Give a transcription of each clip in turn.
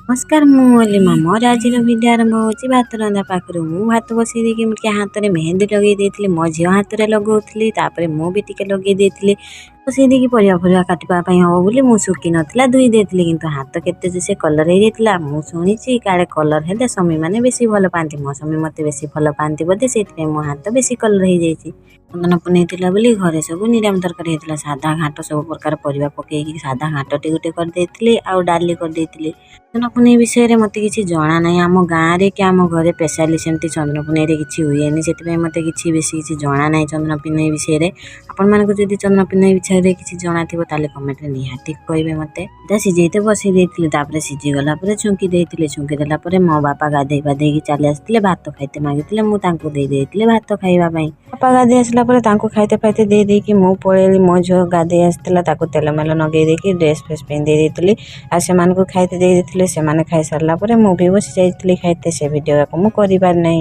नमस्कार मुलिमा मोर आज भिडियो आरंभ होची भात रंधा पाखरु मु भात बसई देकी मुके हाथ रे मेहंदी लगे देथिले मो झियो हाथ रे लगौथली तापरे मु भी टिके लगे देथिले बसई देकी परिया परिया काटिबा पई हो बोली मु सुकी नथिला दुई देथिले किंतु हाथ केते जे से कलर हे जेतला मु सुनिची काळे कलर हेले समी माने बेसी भलो पांती मो समी मते बेसी भलो पांती बदे सेति मो हाथ बेसी कलर हे जाईची चंदन पुनै थिला बोली घरे सब निराम तरकारी हेतला सादा घाट सब प्रकार परिया पकेकी सादा घाट टे गुटे कर देथिले आ डाली कर देथिले चंदन पुनै विषय रे मते किछि जणा नै आम गाँ रे कि आम घरे स्पेशली सेमती चंदन पुनै रे किछि हुएनी सेति पई मते किछि बेसी किछि जणा नै चंदन पुनै विषय रे आपन मानको जदि चंदन पुनै विषय रे किछि जणा थिबो ताले कमेंट रे निहाती कहबे मते दा सिजेते बसि देथिले तापरे सिजी गला परे छुंकी देथिले छुंकी देला परे मो बापा गाधे गाधे की चली आस्थिले भात खाइते मागिथिले मु तांको दे देथिले भात खाइबा पई बापा गाधे आसला परे तांको खाइते खाइते दे देकी मु पळेली मो झो गाधे आस्थिला ताको तेल मेल नगे देकी ड्रेस फेस पेन दे देथिले आ से मानको खाइते दे देथिले से माने खाइ सरला परे मु भी बसि जाइथिले खाइते से वीडियो को मु करि पार नै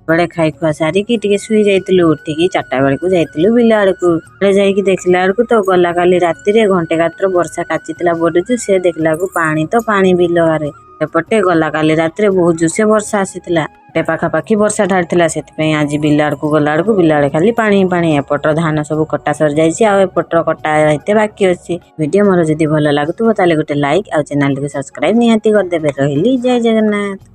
बड़े खाइ खुआ सारी की टिके सुई जाइथिलु उठिकी 4टा बेले को जाइथिलु बिलाड़ को ले जाइकी देखला को तो गला काली राती रे घंटे कात्र वर्षा काचितला बडुचु से देखला को पानी तो पानी बिलवारे एपटे गला काली राती रे बहुत जोसे वर्षा आसीतला ए पाखा पाखी वर्षा ढारथिला सेति पई आज बिलाड़ को गलाड़ को बिलाड़ खाली पानी पानी एपटर धान सब कटा सर जाईची आ एपटर कटा हेते बाकी अछि वीडियो मोर जदी भलो लागुतबो ताले गोटे लाइक आ चैनल को सब्सक्राइब निहाती कर देबे रहिली जय जगन्नाथ।